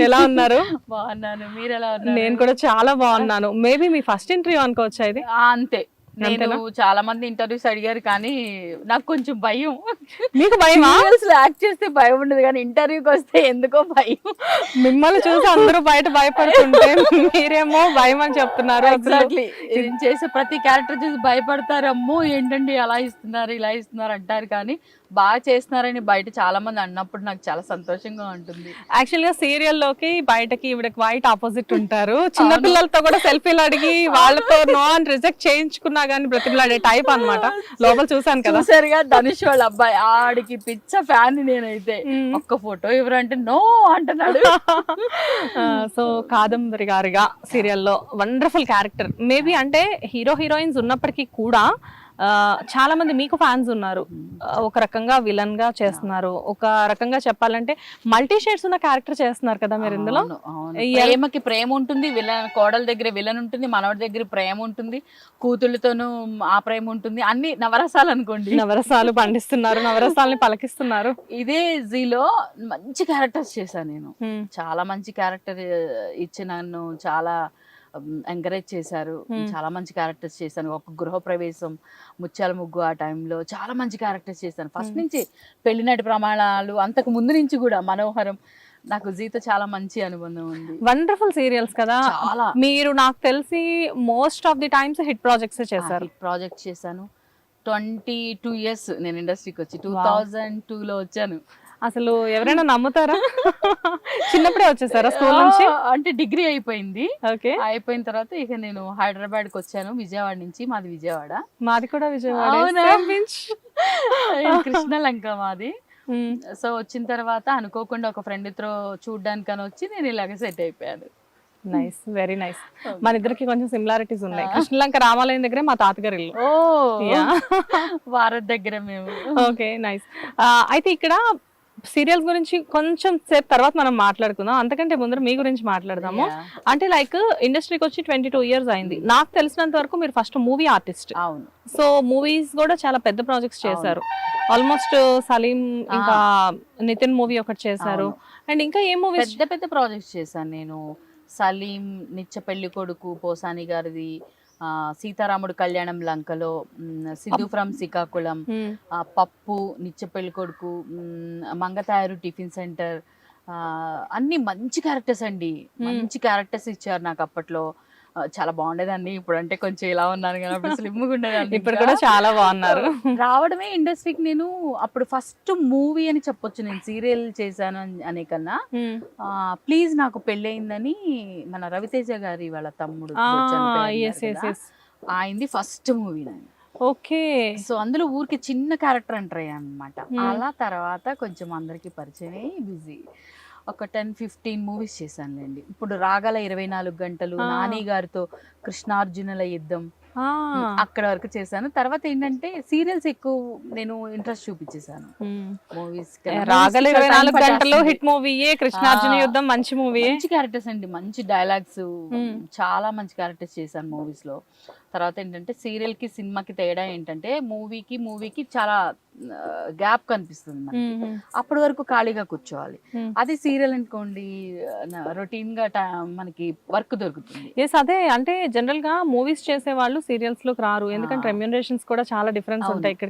ఎలా ఉన్నారు? బాగున్నాను, మీరు ఎలా ఉన్నారు? నేను కూడా చాలా బాగున్నాను. మేబీ మీ ఫస్ట్ ఇంటర్వ్యూ అనుకోవచ్చా ఇది? అంతే. నేను చాలా మంది ఇంటర్వ్యూస్ అడిగారు కానీ నాకు కొంచెం భయం. మీకు భయమా? యాక్ట్ చేస్తే భయం ఉండదు కానీ ఇంటర్వ్యూకి వస్తే ఎందుకో భయం. మిమ్మల్ని చూసి అందరూ బయట భయపడుతుంటే మీరేమో భయం అని చెప్తున్నారు. ఎగ్జాక్ట్లీ, నేను చేసే ప్రతి క్యారెక్టర్ చూసి భయపడతారు. అమ్మో ఏంటండి అలా ఇస్తున్నారు ఇలా ఇస్తున్నారు అంటారు, కానీ బాగా చేస్తున్నారని బయట చాలా మంది అన్నప్పుడు నాకు చాలా సంతోషంగా ఉంటుంది. యాక్చువల్ గా సీరియల్ లోకి బయటకి ఈవిడకి వైట్ ఆపోజిట్ ఉంటారు. చిన్న పిల్లలతో కూడా సెల్ఫీలు అడిగి వాళ్ళతో నో అని రిజెక్ట్ చేయించుకున్నా గానీ బ్రతిమలాడే టైప్ అన్నమాట. లోపల చూసాను కదా. చూసారుగా, ధనుష్ వాళ్ళ అబ్బాయి ఆడికి పిచ్చ ఫ్యాన్ నేనైతే. ఒక్క ఫోటో ఎవరంటే నో అంటున్నాడు. సో కాదంబరి గారిగా సీరియల్లో వండర్ఫుల్ క్యారెక్టర్. మేబీ అంటే హీరో హీరోయిన్స్ ఉన్నప్పటికీ కూడా చాలా మంది మీకు ఫ్యాన్స్ ఉన్నారు. ఒక రకంగా విలన్ గా చేస్తున్నారు, ఒక రకంగా చెప్పాలంటే మల్టీ షేడ్స్ ఉన్న క్యారెక్టర్ చేస్తున్నారు కదా మీరు ఇందులో. ప్రేమకి ప్రేమ ఉంటుంది, విలన్ కోడల దగ్గర విలన్ ఉంటుంది, మనవడి దగ్గర ప్రేమ ఉంటుంది, కూతుళ్ళతోనూ ఆ ప్రేమ ఉంటుంది. అన్ని నవరసాలు అనుకోండి. నవరసాలు పండిస్తున్నారు, నవరసాలని పలకిస్తున్నారు. ఇదే జీలో మంచి క్యారెక్టర్స్ చేశాను నేను. చాలా మంచి క్యారెక్టర్ ఇచ్చి నన్ను చాలా ఎంకరేజ్ చేశారు. చాలా మంచి క్యారెక్టర్స్ చేశాను. ఒక గృహప్రవేశం, ముత్యాల ముగ్గు, ఆ టైంలో చాలా మంచి క్యారెక్టర్స్ చేశాను. ఫస్ట్ నుంచి పెళ్లినాటి ప్రమాణాలు, అంతకు ముందు నుంచి కూడా మనోహరం, నాకు జీతో చాలా మంచి అనుబంధం ఉంది. వండర్ఫుల్ సీరియల్స్ కదా చాలా. మీరు నాకు తెలిసి most of the times hit projects చేశారు. హిట్ ప్రాజెక్ట్ చేశాను. 22 years నేను ఇండస్ట్రీకి వచ్చి 2002లో వచ్చాను. అసలు ఎవరైనా నమ్ముతారా? చిన్నప్పుడే వచ్చేసారా స్కూల్ నుంచి? అంటే డిగ్రీ అయిపోయింది. ఓకే, అయిపోయిన తర్వాత ఇక నేను హైదరాబాద్కి వచ్చాను. విజయవాడ నుంచి, మాది విజయవాడ. మాది కూడా విజయవాడ, కృష్ణలంక మాది. సో వచ్చిన తర్వాత అనుకోకుండా ఒక ఫ్రెండ్ తో చూడ్డానికని వచ్చి నేను ఇలాగ సెట్ అయిపోయాను. Nice, very nice. మన ఇద్దరికి కొంచెం సిమిలారిటీస్ ఉన్నాయి. కృష్ణలంక రామాలయం దగ్గరే మా తాతగారి ఇల్లు. భారత్ దగ్గర మేము. Okay, nice. అయితే ఇక్కడ సీరియల్స్ గురించి కొంచెం సేపు తర్వాత మనం మాట్లాడుకుందాం. అంతకంటే ముందర మీ గురించి మాట్లాడదాము. అంటే లైక్ ఇండస్ట్రీకి వచ్చి 22 years అయింది. నాకు తెలిసినంత వరకు మీరు ఫస్ట్ మూవీ ఆర్టిస్ట్. అవును. సో మూవీస్ కూడా చాలా పెద్ద ప్రాజెక్ట్స్ చేశారు. ఆల్మోస్ట్ సలీం, ఇంకా నితిన్ మూవీ ఒకటి చేశారు. అండ్ ఇంకా ఏ మూవీస్? పెద్ద పెద్ద ప్రాజెక్ట్స్ చేశాను నేను. సలీం, నిత్య పెళ్లి కొడుకు పోసాని గారిది, సీతారాముడు కళ్యాణం లంకలో, సిద్ధు ఫ్రమ్ శ్రీకాకుళం, పప్పు, నిత్య పెళ్లి కొడుకు, మంగతాయారు టిఫిన్ సెంటర్, అన్ని మంచి క్యారెక్టర్స్ అండి. మంచి క్యారెక్టర్స్ ఇచ్చారు నాకు అప్పట్లో. చాలా బాగుండేదండి. ఇప్పుడు అంటే కొంచెం ఇలా ఉన్నాను కానీ అప్పుడు స్లిమ్గా ఉండేదాన్ని. ఇప్పుడు కూడా చాలా బాగున్నారు. రావడమే ఇండస్ట్రీకి నేను అప్పుడు ఫస్ట్ మూవీ అని చెప్పొచ్చు. నేను సీరియల్ చేశాను అనే కన్నా ప్లీజ్ నాకు పెళ్ళయిందని మన రవితేజ గారి వాళ్ళ తమ్ముడు ఆయనది ఫస్ట్ మూవీ నేను. ఓకే. సో అందులో ఊరికి చిన్న క్యారెక్టర్ ఎంటర్ అయ్యాను అనమాట. అలా తర్వాత కొంచెం అందరికి పరిచయం అయ్యి బిజీ ఒక 10-15 మూవీస్ చేశానులేండి. ఇప్పుడు రాగల 24 గంటలు, నాని గారితో కృష్ణార్జునుల యుద్ధం, అక్కడ వరకు చేశాను. తర్వాత ఏంటంటే సీరియల్స్ ఎక్కువ నేను ఇంట్రెస్ట్ చూపించేశాను. మూవీస్ రాగల 24 గంటలు హిట్ మూవీ, కృష్ణార్జున యుద్ధం మంచి మూవీ. మంచి క్యారెక్టర్స్ అండి, మంచి డైలాగ్స్, చాలా మంచి క్యారెక్టర్స్ చేశాను మూవీస్ లో. తర్వాత ఏంటంటే సీరియల్ కి సినిమాకి తేడా ఏంటంటే మూవీకి చాలా గ్యాప్ కనిపిస్తుంది మనకి. అప్పటి వరకు ఖాళీగా కూర్చోవాలి. అది సీరియల్ అనుకోండి రొటీన్ గా మనకి వర్క్ దొరుకుతుంది. ఎస్, అదే అంటే జనరల్ గా మూవీస్ చేసే వాళ్ళు సీరియల్స్ లోకి రారు. ఎందుకంటే రెమ్యూనరేషన్స్ కూడా చాలా డిఫరెన్స్ ఉంటాయి. ఇక్కడ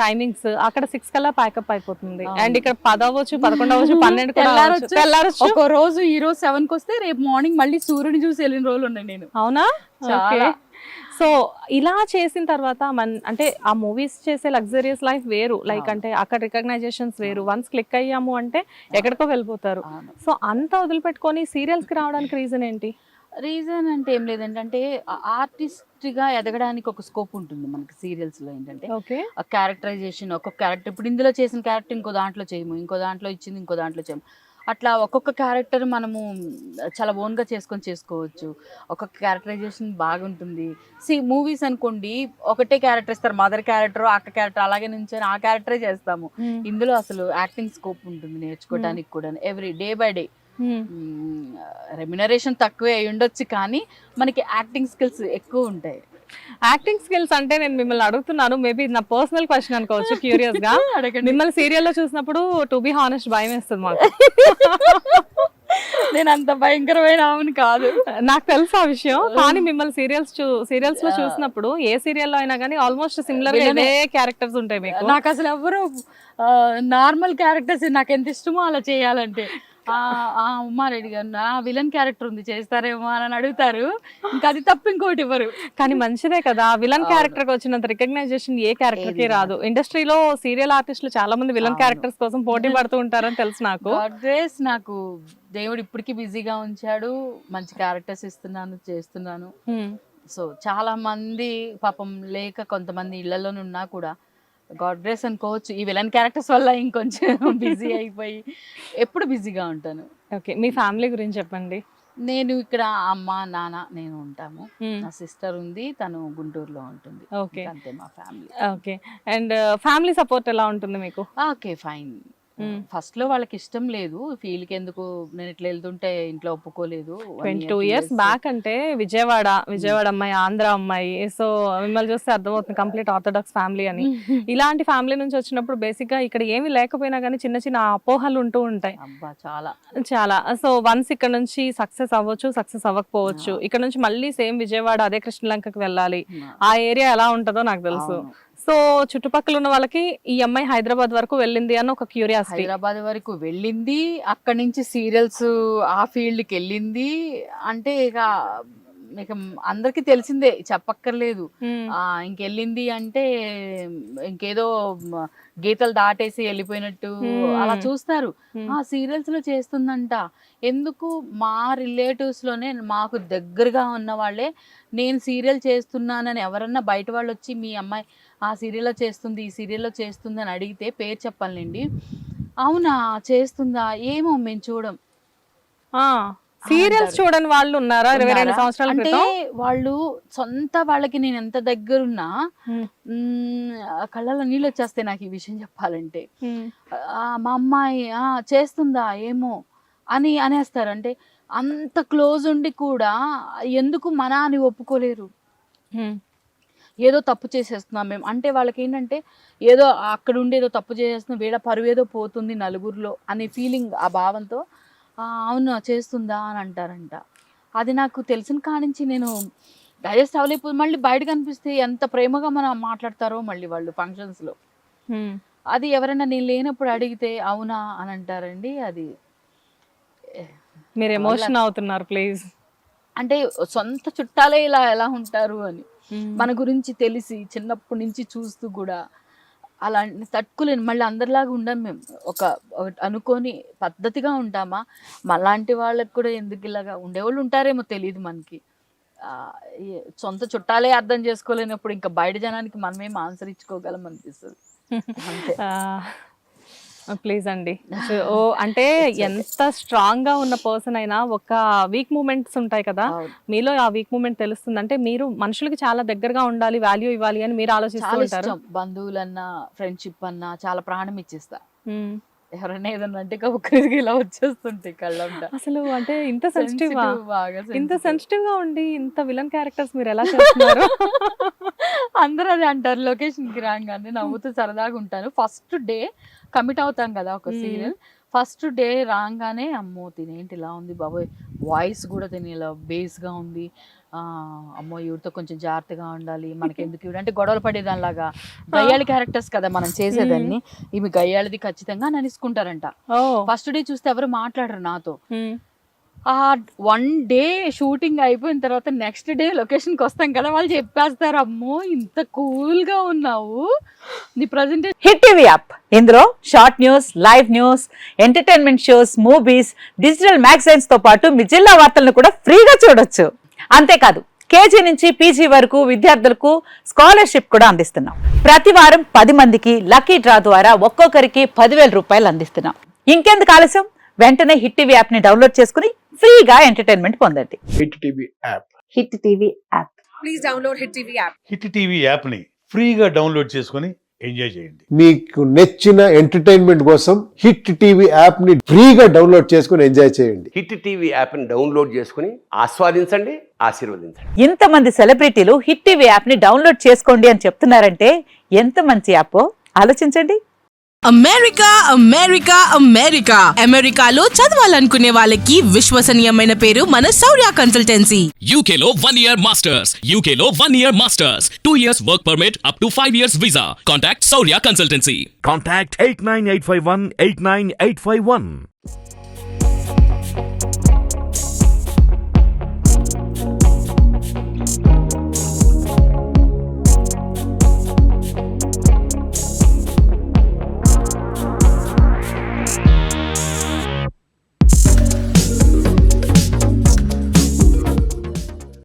టైమింగ్స్ అక్కడ 6 కల్లా ప్యాకప్ అయిపోతుంది. అండ్ ఇక్కడ 10 అవ్వచ్చు, 11 అవ్వచ్చు, 12 తెల్లారొచ్చు. ఒక రోజు ఈ రోజు 7కి వస్తే రేపు మార్నింగ్ మళ్ళీ సూర్యుని చూసి వెళ్ళిన రోజులు ఉన్నాయి నేను. అవునా? సో ఇలా చేసిన తర్వాత అంటే ఆ మూవీస్ చేసే లగ్జరియస్ లైఫ్ వేరు. లైక్ అంటే అక్కడ రికగ్నైజేషన్స్ వేరు. వన్స్ క్లిక్ అయ్యాము అంటే ఎక్కడికో వెళ్ళిపోతారు. సో అంతా వదిలిపెట్టుకొని సీరియల్స్ కి రావడానికి రీజన్ ఏంటి? రీజన్ అంటే ఏం లేదంటే, అంటే ఆర్టిస్ట్ గా ఎదగడానికి ఒక స్కోప్ ఉంటుంది మనకి సీరియల్స్ లో. ఏంటంటే క్యారెక్టరైజేషన్, ఒక్కొక్క క్యారెక్టర్ ఇప్పుడు ఇందులో చేసిన క్యారెక్టర్ ఇంకో దాంట్లో చేయము, ఇంకో దాంట్లో ఇచ్చింది ఇంకో దాంట్లో చేయము. అట్లా ఒక్కొక్క క్యారెక్టర్ మనము చాలా ఓన్గా చేసుకోవచ్చు. ఒక్కొక్క క్యారెక్టరైజేషన్ బాగుంటుంది. మూవీస్ అనుకోండి ఒకటే క్యారెక్టర్ ఇస్తారు, మదర్ క్యారెక్టర్, అక్క క్యారెక్టర్, అలాగే నుంచి ఆ క్యారెక్టరే చేస్తాము. ఇందులో అసలు యాక్టింగ్ స్కోప్ ఉంటుంది నేర్చుకోవడానికి కూడా. Every day by day remuneration తక్కువే అయి ఉండొచ్చు కానీ మనకి యాక్టింగ్ స్కిల్స్ ఎక్కువ ఉంటాయి. యాక్టింగ్ స్కిల్స్ అంటే నేను మిమ్మల్ని అడుగుతున్నాను, మేబీ నా పర్సనల్ క్వశ్చన్ అనుకోవచ్చు, క్యూరియస్ గా. మిమ్మల్ని సీరియల్లో చూసినప్పుడు టు బి హానెస్ట్ భయం వేస్తుంది మాకు. నేను అంత భయంకరమైన ఆమెను కాదు. నాకు తెలుసు ఆ విషయం, కానీ మిమ్మల్ని సీరియల్స్ లో చూసినప్పుడు ఏ సీరియల్ లో అయినా కానీ ఆల్మోస్ట్ సిమిలర్ గా ఇవే క్యారెక్టర్స్ ఉంటాయి మీకు. నాకు అసలు ఎవరు నార్మల్ క్యారెక్టర్స్ నాకు ఎంత ఇష్టమో అలా చేయాలంటే ఉమారెడ్డి గారు విలన్ క్యారెక్టర్ ఉంది చేస్తారేమో అని అడుగుతారు, ఇంకా అది తప్ప ఇంకోటి ఇవ్వరు. కానీ మంచిదే కదా, విలన్ క్యారెక్టర్ కి వచ్చినంత రికగ్నైజేషన్ ఏ క్యారెక్టర్ కి రాదు. ఇండస్ట్రీలో సీరియల్ ఆర్టిస్టులు చాలా మంది విలన్ క్యారెక్టర్స్ కోసం పోటీ పడుతూ ఉంటారని తెలుసు నాకు. నాకు దేవుడు ఇప్పటికీ బిజీగా ఉంచాడు, మంచి క్యారెక్టర్స్ ఇస్తున్నాను, చేస్తున్నాను. సో చాలా మంది పాపం లేక కొంతమంది ఇళ్లలోనే ఉన్నా కూడా గాడ్ బ్లెస్ అనుకోవచ్చు, ఈ విలన్ క్యారెక్టర్స్ వల్ల ఇంకొంచెం బిజీ అయిపోయి ఎప్పుడు బిజీగా ఉంటాను. ఓకే, మీ ఫ్యామిలీ గురించి చెప్పండి. నేను ఇక్కడ అమ్మ నాన్న నేను ఉంటాము, నా సిస్టర్ ఉంది, తను గుంటూరులో ఉంటుంది. ఓకే, అంతే మా family. Okay, and family support ఎలా ఉంటుంది మీకు? Okay fine. ఫస్ట్ లో వాళ్ళకి ఇష్టం లేదు, ఫీల్డ్ కి ఎందుకు నేను ఇట్లా వెళ్తుంటే ఇంట్లో ఒప్పుకోలేదు. 22 years బ్యాక్ అంటే విజయవాడ అమ్మాయి, ఆంధ్ర అమ్మాయి, సో మిమ్మల్ని చూస్తే అర్థమవుతుంది కంప్లీట్ ఆర్థోడాక్స్ ఫ్యామిలీ అని. ఇలాంటి ఫ్యామిలీ నుంచి వచ్చినప్పుడు బేసిక్ గా ఇక్కడ ఏమి లేకపోయినా కానీ చిన్న చిన్న అపోహలు ఉంటూ ఉంటాయి. చాలా. సో వన్స్ ఇక్కడ నుంచి సక్సెస్ అవ్వచ్చు, సక్సెస్ అవ్వకపోవచ్చు, ఇక్కడ నుంచి మళ్ళీ సేమ్ విజయవాడ అదే కృష్ణలంకకి వెళ్ళాలి, ఆ ఏరియా ఎలా ఉంటుందో నాకు తెలుసు. సో చుట్టుపక్కల ఉన్న వాళ్ళకి ఈ అమ్మాయి హైదరాబాద్ వరకు వెళ్ళింది అని ఒక క్యూరియాసిటీ. హైదరాబాద్ వరకు వెళ్ళింది, అక్కడి నుంచి సీరియల్స్ ఆ ఫీల్డ్ కి వెళ్ళింది అంటే ఇక అందరికి తెలిసిందే, చెప్పక్కర్లేదు. ఇంకెళ్ళింది అంటే ఇంకేదో గీతలు దాటేసి వెళ్ళిపోయినట్టు అలా చూస్తారు. సీరియల్స్ లో చేస్తుందంట, ఎందుకు మా రిలేటివ్స్ లోనే మాకు దగ్గరగా ఉన్న వాళ్ళే నేను సీరియల్ చేస్తున్నానని ఎవరన్నా బయట వాళ్ళు వచ్చి మీ అమ్మాయి ఆ సీరియల్లో చేస్తుంది, ఈ సీరియల్లో చేస్తుంది అని అడిగితే పేరు చెప్పాలండి. అవునా చేస్తుందా, ఏమో మేము చూడం. సీరియల్స్ చూడని వాళ్ళు ఉన్నారా 22 సంవత్సరాల క్రితం? అంటే వాళ్ళు సొంత వాళ్ళకి నేను ఎంత దగ్గరున్నా కళ్ళలో నీళ్ళు వచ్చేస్తాయి నాకు ఈ విషయం చెప్పాలంటే. మా అమ్మాయి చేస్తుందా ఏమో అని అనేస్తారు. అంటే అంత క్లోజ్ ఉండి కూడా ఎందుకు మన అని ఒప్పుకోలేరు, ఏదో తప్పు చేసేస్తున్నాం మేము అంటే. వాళ్ళకి ఏంటంటే ఏదో అక్కడ ఉండి ఏదో తప్పు చేసేస్తున్నాం, వీళ్ళ పరువు ఏదో పోతుంది నలుగురిలో అనే ఫీలింగ్, ఆ భావంతో అవును చేస్తుందా అని అంటారంట. అది నాకు తెలిసిన కానించి నేను డైజెస్ట్ అవ్వలేకపోతే, మళ్ళీ బయట కనిపిస్తే ఎంత ప్రేమగా మనం మాట్లాడతారో మళ్ళీ వాళ్ళు ఫంక్షన్స్లో. అది ఎవరైనా నేను లేనప్పుడు అడిగితే అవునా అని అంటారండి. అది మీరు ఎమోషన్ అవుతున్నారు ప్లీజ్. అంటే సొంత చుట్టాలే ఇలా ఎలా ఉంటారు అని మన గురించి తెలిసి చిన్నప్పటి నుంచి చూస్తూ కూడా అలా తట్టుకోలేను. మళ్ళీ అందరిలాగా ఉండం మేము, ఒక అనుకొని పద్ధతిగా ఉంటామా. మళ్ళాంటి వాళ్ళకి కూడా ఎందుకు ఇలాగా ఉండేవాళ్ళు ఉంటారేమో తెలియదు మనకి. సొంత చుట్టాలే అర్థం చేసుకోలేనప్పుడు ఇంకా బయట జనానికి మనమేం ఆన్సర్ ఇచ్చుకోగలం అనిపిస్తుంది. ప్లీజ్ అండి. అంటే ఎంత స్ట్రాంగ్ గా ఉన్న పర్సన్ అయినా ఒక వీక్ మూమెంట్స్ ఉంటాయి కదా, మీలో ఆ వీక్ మూమెంట్ తెలుస్తుంది. అంటే మీరు మనుషులకి చాలా దగ్గరగా ఉండాలి, వాల్యూ ఇవ్వాలి అని మీరు ఆలోచిస్తూ ఉంటారు. బంధువులన్నా ఫ్రెండ్షిప్ అన్నా చాలా ప్రాణం ఇచ్చేస్తా. ఎవరైనా ఏదన్నా అంటే ఒక్కరికి ఇలా వచ్చేస్తుంటాయి కళ్ళంట. అసలు అంటే ఇంత సెన్సిటివ్ గా ఉండి ఇంత విలన్ క్యారెక్టర్స్ మీరు ఎలా చేస్తున్నారు? అందరూ అదే అంటారు. లొకేషన్ కి రాగానే నవ్వుతూ సరదాగా ఉంటాను. ఫస్ట్ డే కమిట్ అవుతాం కదా ఒక సీరియల్, ఫస్ట్ డే రాగానే అమ్మో తినేంటి ఇలా ఉంది బాబోయ్, వాయిస్ కూడా తిని ఇలా బేస్గా ఉంది, అమ్మో ఇవిడితో కొంచెం జాగ్రత్తగా ఉండాలి, మనకి ఎందుకు ఇవిడ అంటే గొడవలు పడేదానిలాగా గయ్యాళి క్యారెక్టర్స్ కదా మనం చేసేదాన్ని, ఈమె గయ్యాళిది ఖచ్చితంగా నలుసుకుంటారంట. ఫస్ట్ డే చూస్తే ఎవరు మాట్లాడరు నాతో. ఆ 1 day షూటింగ్ అయిపోయిన తర్వాత నెక్స్ట్ డే లొకేషన్కి వస్తాం కదా, వాళ్ళు చెప్పేస్తారు అమ్మో ఇంత కూల్ గా ఉన్నావు నీ ప్రజెంటేషన్. హిట్ టీవీ యాప్, ఇందులో short news, live news, entertainment shows, movies, digital magazines తో పాటు మీ జిల్లా వార్తలను కూడా ఫ్రీగా చూడొచ్చు. అంతేకాదు కేజీ నుంచి పీజీ వరకు విద్యార్థులకు స్కాలర్షిప్ కూడా అందిస్తున్నాం. ప్రతి వారం 10 మందికి లక్కీ డ్రా ద్వారా ఒక్కొక్కరికి 10,000 రూపాయలు అందిస్తున్నాం. ఇంకెందుకు ఆలస్యం, వెంటనే హిట్ టీవీ యాప్ ని డౌన్లోడ్ చేసుకుని ఫ్రీగా ఎంటర్టైన్మెంట్ పొందండి. Hit TV app. Hit TV app. Please download hit TV app. Hit TV app ని ఫ్రీగా డౌన్లోడ్ చేసుకుని ఎంజాయ్ చేయండి. మీకు నచ్చిన ఎంటర్టైన్మెంట్ కోసం హిట్ టీవీ యాప్ ని ఫ్రీగా డౌన్లోడ్ చేసుకుని ఎంజాయ్ చేయండి. హిట్ టీవీ యాప్ ని డౌన్లోడ్ చేసుకుని ఆస్వాదించండి, ఆశీర్వదించండి. ఇంతమంది సెలబ్రిటీలు హిట్ టీవీ యాప్ ని డౌన్లోడ్ చేసుకోండి అని చెప్తున్నారంటే ఎంత మంచి యాప్ ఆలోచించండి. అమెరికా అమెరికా అమెరికా అమెరికాలో చదవాలనుకునే వాళ్ళకి విశ్వసనీయమైన పేరు మన శౌర్య కన్సల్టెన్సీ. UK లో 1 year masters. UK లో 1 year masters. 2 years work permit up to 5 years visa. Contact Saurya Consultancy. Contact 89851 89851.